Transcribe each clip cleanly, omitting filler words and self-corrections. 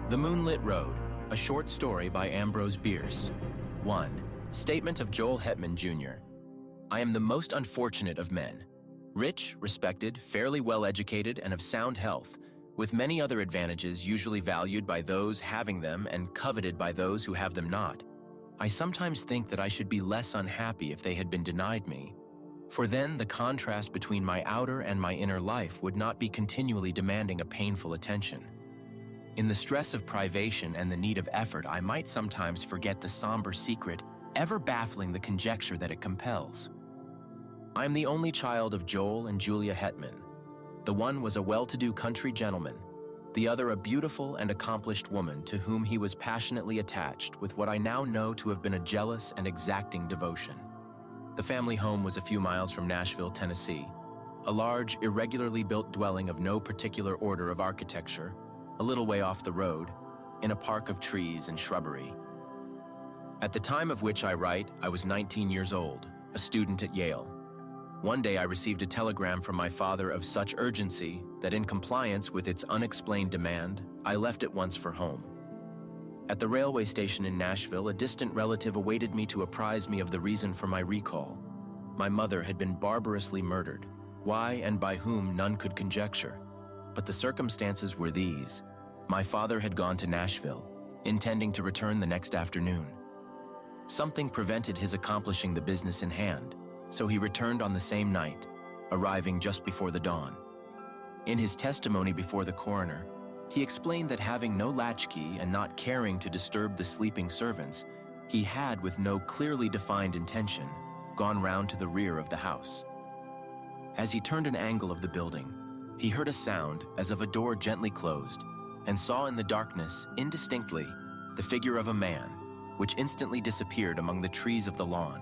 The Moonlit Road, a short story by Ambrose Bierce. 1. Statement of Joel Hetman, Jr. I am the most unfortunate of men. Rich, respected, fairly well-educated, and of sound health, with many other advantages usually valued by those having them and coveted by those who have them not. I sometimes think that I should be less unhappy if they had been denied me, for then the contrast between my outer and my inner life would not be continually demanding a painful attention. In the stress of privation and the need of effort, I might sometimes forget the somber secret, ever baffling the conjecture that it compels. I am the only child of Joel and Julia Hetman. The one was a well-to-do country gentleman, the other a beautiful and accomplished woman to whom he was passionately attached with what I now know to have been a jealous and exacting devotion. The family home was a few miles from Nashville, Tennessee, a large, irregularly built dwelling of no particular order of architecture, a little way off the road, in a park of trees and shrubbery. At the time of which I write, I was 19 years old, a student at Yale. One day I received a telegram from my father of such urgency that in compliance with its unexplained demand, I left at once for home. At the railway station in Nashville, a distant relative awaited me to apprise me of the reason for my recall. My mother had been barbarously murdered. Why and by whom none could conjecture. But the circumstances were these. My father had gone to Nashville, intending to return the next afternoon. Something prevented his accomplishing the business in hand, so he returned on the same night, arriving just before the dawn. In his testimony before the coroner, he explained that having no latchkey and not caring to disturb the sleeping servants, he had, with no clearly defined intention, gone round to the rear of the house. As he turned an angle of the building, he heard a sound as of a door gently closed, and saw in the darkness, indistinctly, the figure of a man, which instantly disappeared among the trees of the lawn.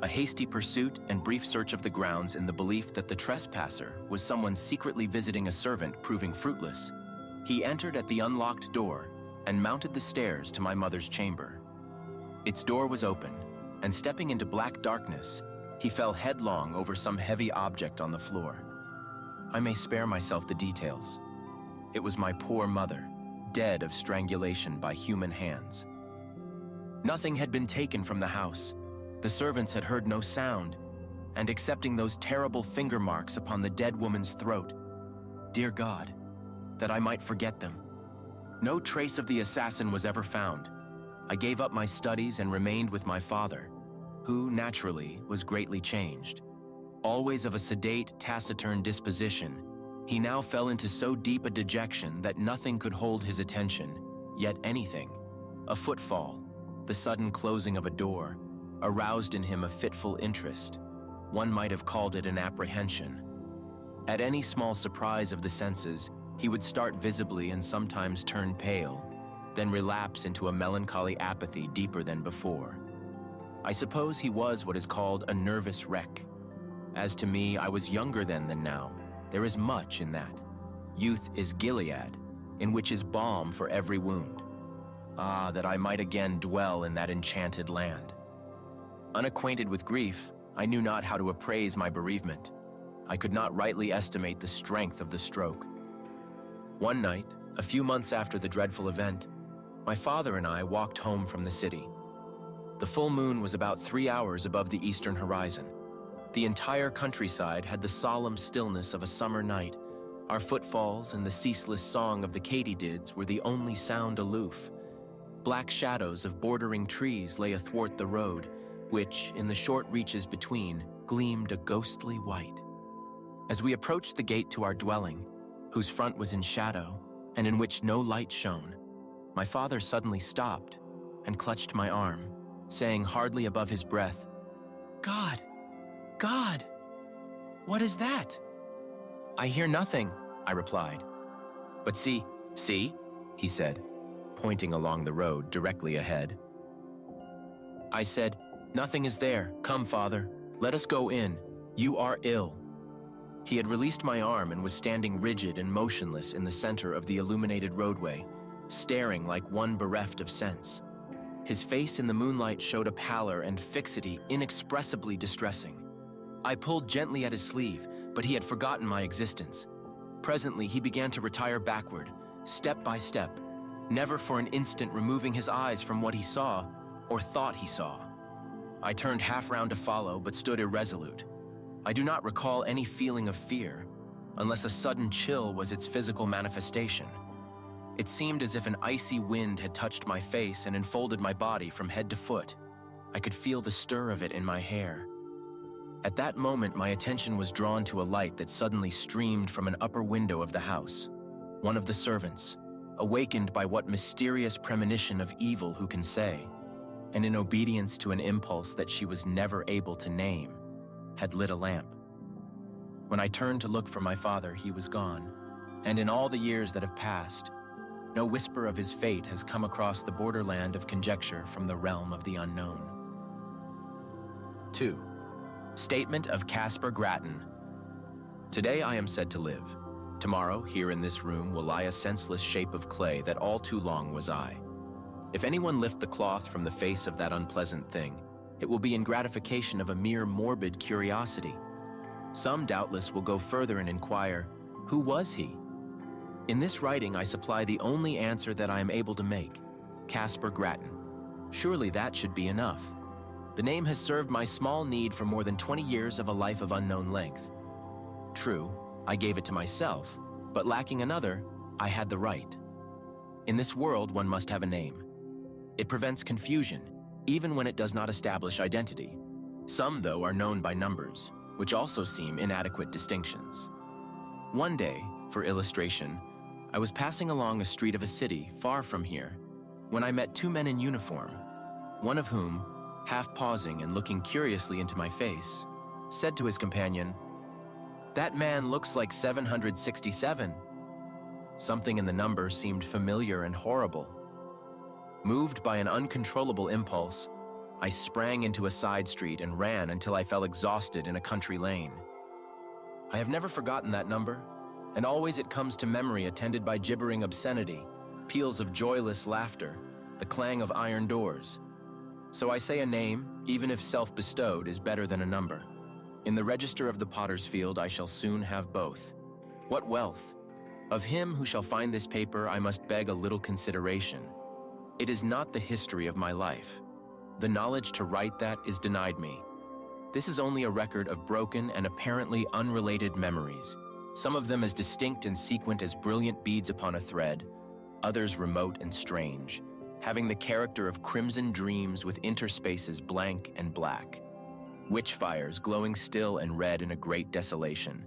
A hasty pursuit and brief search of the grounds in the belief that the trespasser was someone secretly visiting a servant proving fruitless, he entered at the unlocked door and mounted the stairs to my mother's chamber. Its door was open, and stepping into black darkness, he fell headlong over some heavy object on the floor. I may spare myself the details. It was my poor mother, dead of strangulation by human hands. Nothing had been taken from the house. The servants had heard no sound, and excepting those terrible finger marks upon the dead woman's throat, dear God, that I might forget them. No trace of the assassin was ever found. I gave up my studies and remained with my father, who, naturally, was greatly changed. Always of a sedate, taciturn disposition, he now fell into so deep a dejection that nothing could hold his attention, yet anything, a footfall, the sudden closing of a door, aroused in him a fitful interest. One might have called it an apprehension. At any small surprise of the senses, he would start visibly and sometimes turn pale, then relapse into a melancholy apathy deeper than before. I suppose he was what is called a nervous wreck. As to me, I was younger then than now. There is much in that. Youth is Gilead, in which is balm for every wound. Ah, that I might again dwell in that enchanted land. Unacquainted with grief, I knew not how to appraise my bereavement. I could not rightly estimate the strength of the stroke. One night, a few months after the dreadful event, my father and I walked home from the city. The full moon was about 3 hours above the eastern horizon. The entire countryside had the solemn stillness of a summer night. Our footfalls and the ceaseless song of the katydids were the only sound aloof. Black shadows of bordering trees lay athwart the road, which, in the short reaches between, gleamed a ghostly white. As we approached the gate to our dwelling, whose front was in shadow and in which no light shone, my father suddenly stopped and clutched my arm, saying hardly above his breath, "God! God! What is that?" "I hear nothing," I replied. "But see," he said, pointing along the road directly ahead. I said, "Nothing is there. Come, Father, let us go in. You are ill." He had released my arm and was standing rigid and motionless in the center of the illuminated roadway, staring like one bereft of sense. His face in the moonlight showed a pallor and fixity inexpressibly distressing. I pulled gently at his sleeve, but he had forgotten my existence. Presently, he began to retire backward, step by step, never for an instant removing his eyes from what he saw or thought he saw. I turned half round to follow, but stood irresolute. I do not recall any feeling of fear, unless a sudden chill was its physical manifestation. It seemed as if an icy wind had touched my face and enfolded my body from head to foot. I could feel the stir of it in my hair. At that moment, my attention was drawn to a light that suddenly streamed from an upper window of the house. One of the servants, awakened by what mysterious premonition of evil who can say, and in obedience to an impulse that she was never able to name, had lit a lamp. When I turned to look for my father, he was gone, and in all the years that have passed, no whisper of his fate has come across the borderland of conjecture from the realm of the unknown. 2. Statement of Caspar Grattan. Today I am said to live. Tomorrow, here in this room, will lie a senseless shape of clay that all too long was I. If anyone lift the cloth from the face of that unpleasant thing, it will be in gratification of a mere morbid curiosity. Some doubtless will go further and inquire, who was he? In this writing, I supply the only answer that I am able to make, Caspar Grattan. Surely that should be enough. The name has served my small need for more than 20 years of a life of unknown length. True, I gave it to myself, but lacking another, I had the right. In this world, one must have a name. It prevents confusion, even when it does not establish identity. Some, though, are known by numbers, which also seem inadequate distinctions. One day, for illustration, I was passing along a street of a city far from here when I met two men in uniform, one of whom, half pausing and looking curiously into my face, said to his companion, "That man looks like 767. Something in the number seemed familiar and horrible. Moved by an uncontrollable impulse, I sprang into a side street and ran until I fell exhausted in a country lane. I have never forgotten that number, and always it comes to memory attended by gibbering obscenity, peals of joyless laughter, the clang of iron doors. So I say a name, even if self-bestowed, is better than a number. In the register of the potter's field I shall soon have both. What wealth! Of him who shall find this paper I must beg a little consideration. It is not the history of my life. The knowledge to write that is denied me. This is only a record of broken and apparently unrelated memories, some of them as distinct and sequent as brilliant beads upon a thread, others remote and strange, having the character of crimson dreams with interspaces blank and black, witch fires glowing still and red in a great desolation.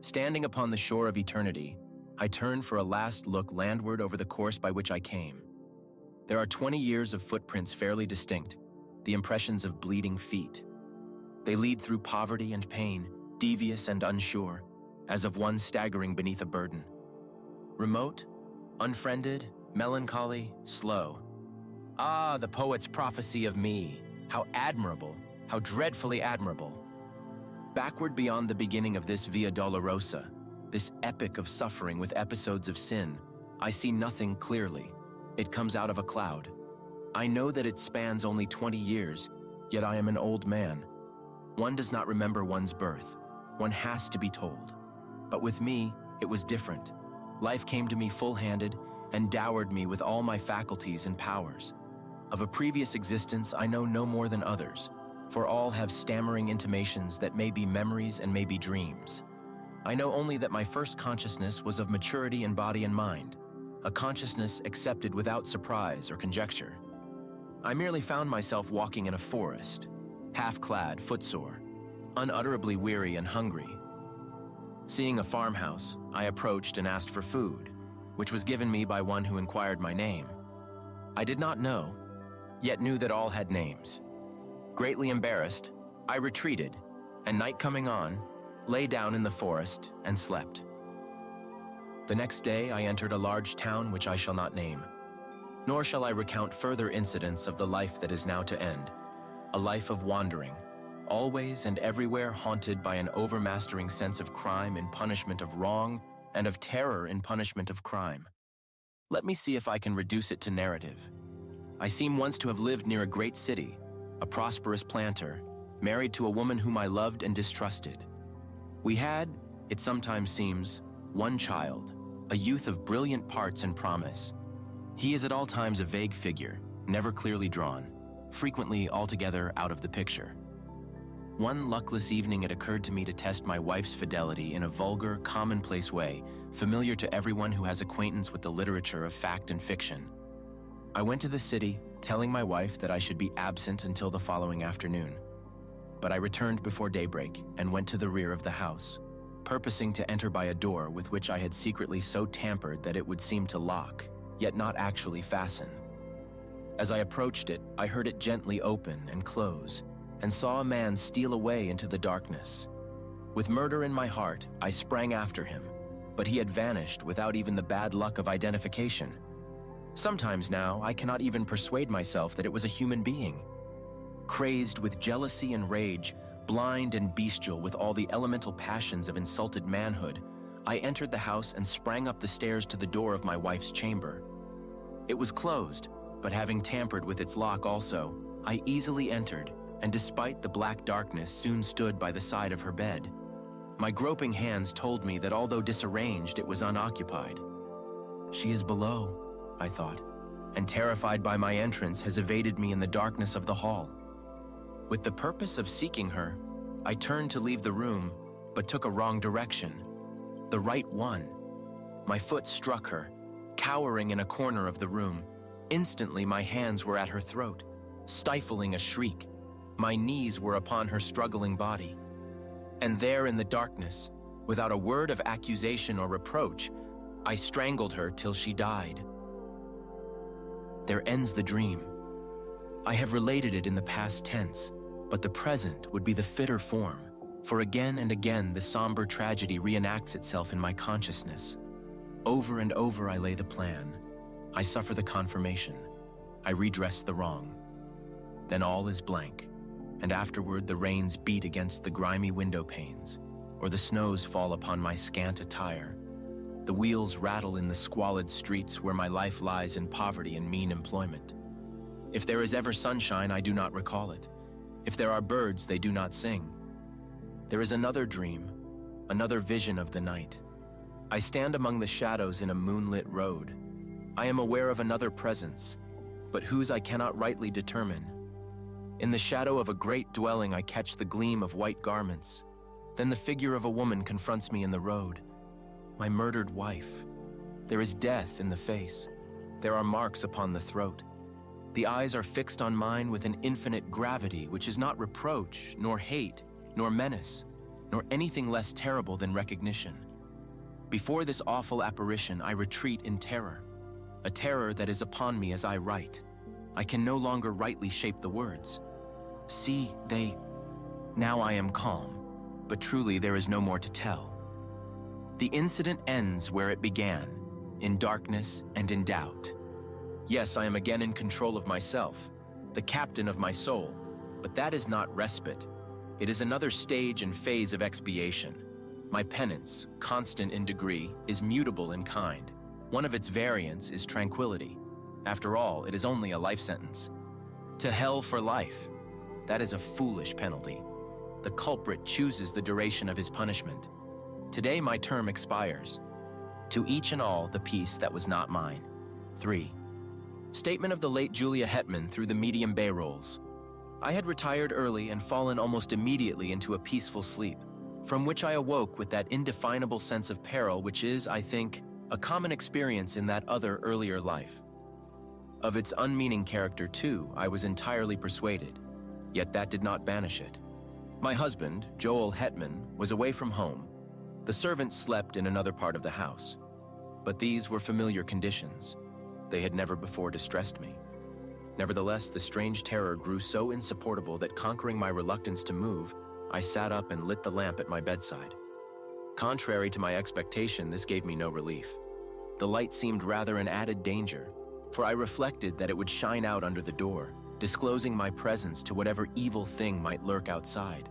Standing upon the shore of eternity, I turn for a last look landward over the course by which I came. There are 20 years of footprints fairly distinct, the impressions of bleeding feet. They lead through poverty and pain, devious and unsure, as of one staggering beneath a burden. Remote, unfriended, melancholy, slow. Ah, the poet's prophecy of me, how admirable, how dreadfully admirable. Backward beyond the beginning of this Via Dolorosa, this epic of suffering with episodes of sin, I see nothing clearly. It comes out of a cloud. I know that it spans only 20 years, yet I am an old man. One does not remember one's birth. One has to be told. But with me, it was different. Life came to me full-handed and dowered me with all my faculties and powers. Of a previous existence, I know no more than others, for all have stammering intimations that may be memories and may be dreams. I know only that my first consciousness was of maturity in body and mind, a consciousness accepted without surprise or conjecture. I merely found myself walking in a forest, half-clad, footsore, unutterably weary and hungry. Seeing a farmhouse, I approached and asked for food, which was given me by one who inquired my name. I did not know, yet knew that all had names. Greatly embarrassed, I retreated, and night coming on, lay down in the forest and slept. The next day I entered a large town which I shall not name, nor shall I recount further incidents of the life that is now to end, a life of wandering, always and everywhere haunted by an overmastering sense of crime in punishment of wrong and of terror in punishment of crime. Let me see if I can reduce it to narrative. I seem once to have lived near a great city, a prosperous planter, married to a woman whom I loved and distrusted. We had, it sometimes seems, one child, a youth of brilliant parts and promise. He is at all times a vague figure, never clearly drawn, frequently altogether out of the picture. One luckless evening it occurred to me to test my wife's fidelity in a vulgar, commonplace way, familiar to everyone who has acquaintance with the literature of fact and fiction. I went to the city, telling my wife that I should be absent until the following afternoon. But I returned before daybreak and went to the rear of the house, purposing to enter by a door with which I had secretly so tampered that it would seem to lock, yet not actually fasten. As I approached it, I heard it gently open and close, and saw a man steal away into the darkness. With murder in my heart, I sprang after him, but he had vanished without even the bad luck of identification. Sometimes now, I cannot even persuade myself that it was a human being. Crazed with jealousy and rage, blind and bestial with all the elemental passions of insulted manhood, I entered the house and sprang up the stairs to the door of my wife's chamber. It was closed, but having tampered with its lock also, I easily entered, and despite the black darkness soon stood by the side of her bed. My groping hands told me that although disarranged, it was unoccupied. She is below, I thought, and terrified by my entrance has evaded me in the darkness of the hall. With the purpose of seeking her, I turned to leave the room, but took a wrong direction. The right one. My foot struck her, cowering in a corner of the room. Instantly my hands were at her throat, stifling a shriek. My knees were upon her struggling body. And there in the darkness, without a word of accusation or reproach, I strangled her till she died. There ends the dream. I have related it in the past tense, but the present would be the fitter form, for again and again the somber tragedy reenacts itself in my consciousness. Over and over I lay the plan. I suffer the confirmation. I redress the wrong. Then all is blank, and afterward the rains beat against the grimy window panes, or the snows fall upon my scant attire. The wheels rattle in the squalid streets where my life lies in poverty and mean employment. If there is ever sunshine, I do not recall it. If there are birds, they do not sing. There is another dream, another vision of the night. I stand among the shadows in a moonlit road. I am aware of another presence, but whose I cannot rightly determine. In the shadow of a great dwelling, I catch the gleam of white garments. Then the figure of a woman confronts me in the road. My murdered wife. There is death in the face. There are marks upon the throat. The eyes are fixed on mine with an infinite gravity which is not reproach, nor hate, nor menace, nor anything less terrible than recognition. Before this awful apparition, I retreat in terror, a terror that is upon me as I write. I can no longer rightly shape the words. See, now I am calm, but truly there is no more to tell. The incident ends where it began, in darkness and in doubt. Yes, I am again in control of myself, the captain of my soul, but that is not respite. It is another stage and phase of expiation. My penance, constant in degree, is mutable in kind. One of its variants is tranquility. After all, it is only a life sentence. To hell for life. That is a foolish penalty. The culprit chooses the duration of his punishment. Today my term expires. To each and all the peace that was not mine. 3. Statement of the late Julia Hetman through the medium bay rolls. I had retired early and fallen almost immediately into a peaceful sleep, from which I awoke with that indefinable sense of peril which is, I think, a common experience in that other earlier life. Of its unmeaning character, too, I was entirely persuaded, yet that did not banish it. My husband, Joel Hetman, was away from home. The servants slept in another part of the house. But these were familiar conditions. They had never before distressed me. Nevertheless, the strange terror grew so insupportable that, conquering my reluctance to move, I sat up and lit the lamp at my bedside. Contrary to my expectation, this gave me no relief. The light seemed rather an added danger, for I reflected that it would shine out under the door, disclosing my presence to whatever evil thing might lurk outside.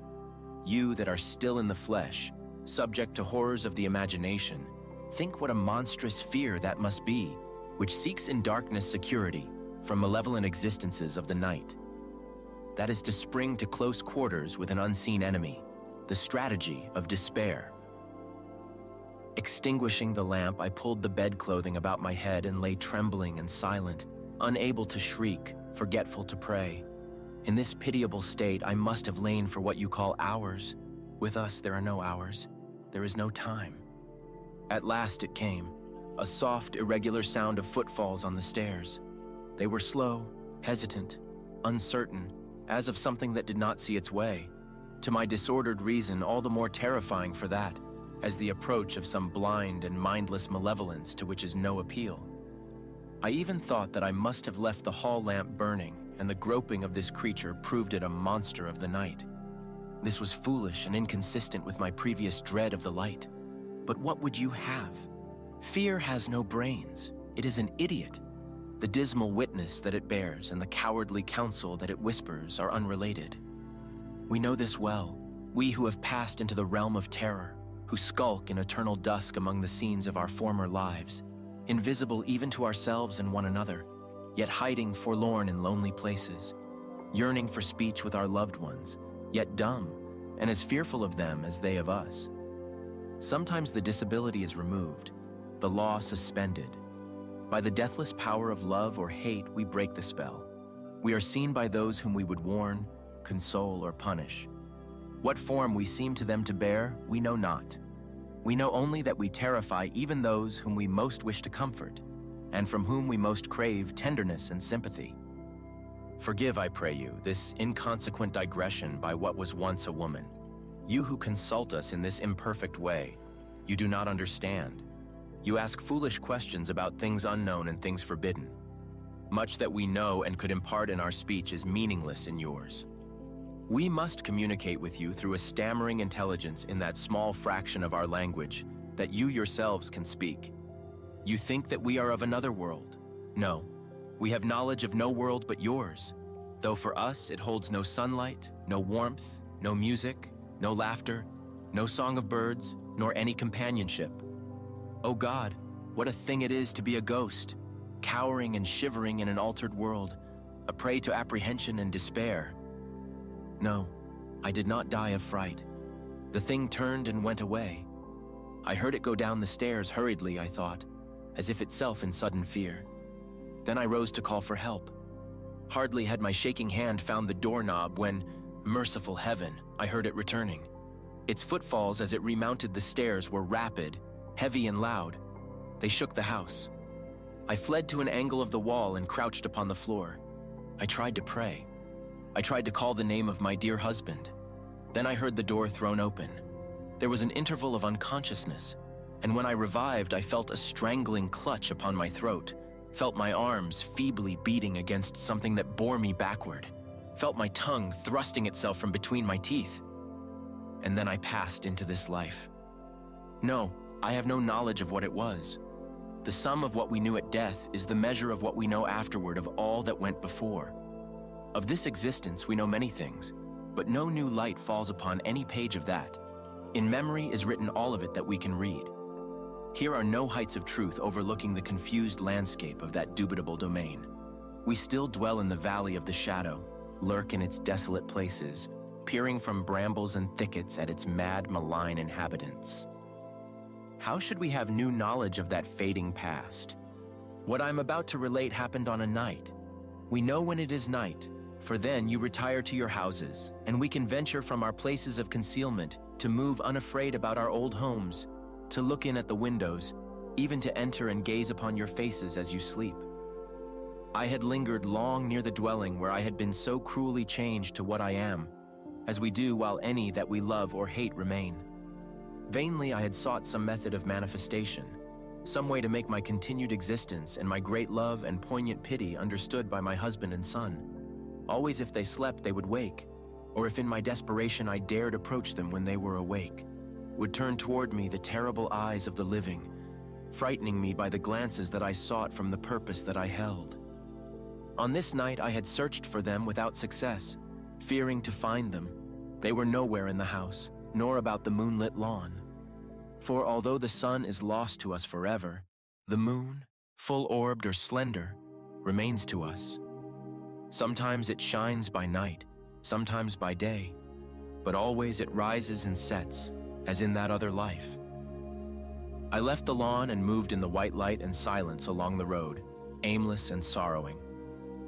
You that are still in the flesh, subject to horrors of the imagination, think what a monstrous fear that must be, which seeks in darkness security from malevolent existences of the night. That is to spring to close quarters with an unseen enemy, the strategy of despair. Extinguishing the lamp, I pulled the bed clothing about my head and lay trembling and silent, unable to shriek, forgetful to pray. In this pitiable state, I must have lain for what you call hours. With us, there are no hours. There is no time. At last it came, a soft, irregular sound of footfalls on the stairs. They were slow, hesitant, uncertain, as of something that did not see its way. To my disordered reason, all the more terrifying for that, as the approach of some blind and mindless malevolence to which is no appeal. I even thought that I must have left the hall lamp burning, and the groping of this creature proved it a monster of the night. This was foolish and inconsistent with my previous dread of the light. But what would you have? Fear has no brains. It is an idiot. The dismal witness that it bears and the cowardly counsel that it whispers are unrelated. We know this well, we who have passed into the realm of terror, who skulk in eternal dusk among the scenes of our former lives, invisible even to ourselves and one another, yet hiding forlorn in lonely places, yearning for speech with our loved ones, yet dumb, and as fearful of them as they of us. Sometimes the disability is removed, the law suspended. By the deathless power of love or hate, we break the spell. We are seen by those whom we would warn, console, or punish. What form we seem to them to bear, we know not. We know only that we terrify even those whom we most wish to comfort, and from whom we most crave tenderness and sympathy. Forgive, I pray you, this inconsequent digression by what was once a woman. You who consult us in this imperfect way, you do not understand. You ask foolish questions about things unknown and things forbidden. Much that we know and could impart in our speech is meaningless in yours. We must communicate with you through a stammering intelligence in that small fraction of our language that you yourselves can speak. You think that we are of another world. No, we have knowledge of no world but yours, though for us it holds no sunlight, no warmth, no music, no laughter, no song of birds, nor any companionship. Oh God, what a thing it is to be a ghost, cowering and shivering in an altered world, a prey to apprehension and despair. No, I did not die of fright. The thing turned and went away. I heard it go down the stairs hurriedly, I thought, as if itself in sudden fear. Then I rose to call for help. Hardly had my shaking hand found the doorknob when, merciful heaven, I heard it returning. Its footfalls as it remounted the stairs were rapid, heavy and loud. They shook the house. I fled to an angle of the wall and crouched upon the floor. I tried to pray. I tried to call the name of my dear husband. Then I heard the door thrown open. There was an interval of unconsciousness, and when I revived, I felt a strangling clutch upon my throat, felt my arms feebly beating against something that bore me backward, felt my tongue thrusting itself from between my teeth. And then I passed into this life. No, I have no knowledge of what it was. The sum of what we knew at death is the measure of what we know afterward of all that went before. Of this existence we know many things, but no new light falls upon any page of that. In memory is written all of it that we can read. Here are no heights of truth overlooking the confused landscape of that dubitable domain. We still dwell in the valley of the shadow, lurk in its desolate places, peering from brambles and thickets at its mad, malign inhabitants. How should we have new knowledge of that fading past? What I'm about to relate happened on a night. We know when it is night, for then you retire to your houses, and we can venture from our places of concealment to move unafraid about our old homes, to look in at the windows, even to enter and gaze upon your faces as you sleep. I had lingered long near the dwelling where I had been so cruelly changed to what I am, as we do while any that we love or hate remain. Vainly I had sought some method of manifestation, some way to make my continued existence and my great love and poignant pity understood by my husband and son. Always if they slept, they would wake, or if in my desperation I dared approach them when they were awake, would turn toward me the terrible eyes of the living, frightening me by the glances that I sought from the purpose that I held. On this night I had searched for them without success, fearing to find them. They were nowhere in the house, nor about the moonlit lawn. For although the sun is lost to us forever, the moon, full-orbed or slender, remains to us. Sometimes it shines by night, sometimes by day, but always it rises and sets, as in that other life. I left the lawn and moved in the white light and silence along the road, aimless and sorrowing.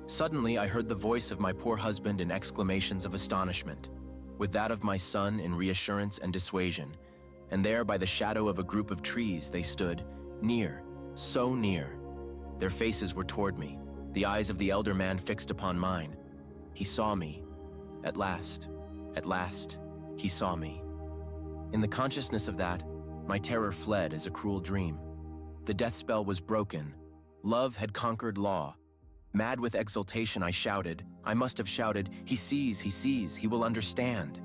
Suddenly, I heard the voice of my poor husband in exclamations of astonishment, with that of my son in reassurance and dissuasion, and there by the shadow of a group of trees they stood, near, so near. Their faces were toward me, the eyes of the elder man fixed upon mine. He saw me. At last, he saw me. In the consciousness of that, my terror fled as a cruel dream. The death spell was broken. Love had conquered law. Mad with exultation, I shouted. I must have shouted, "He sees, he will understand."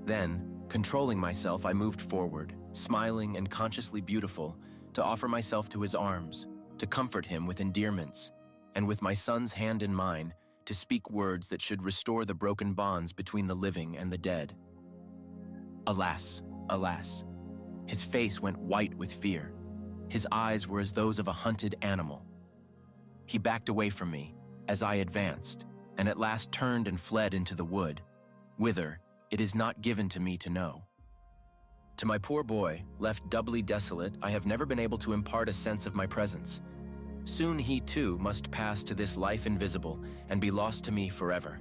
Then, controlling myself, I moved forward, smiling and consciously beautiful, to offer myself to his arms, to comfort him with endearments, and with my son's hand in mine, to speak words that should restore the broken bonds between the living and the dead. Alas, alas, his face went white with fear. His eyes were as those of a hunted animal. He backed away from me as I advanced, and at last turned and fled into the wood, whither it is not given to me to know. To my poor boy, left doubly desolate, I have never been able to impart a sense of my presence. Soon he too must pass to this life invisible and be lost to me forever.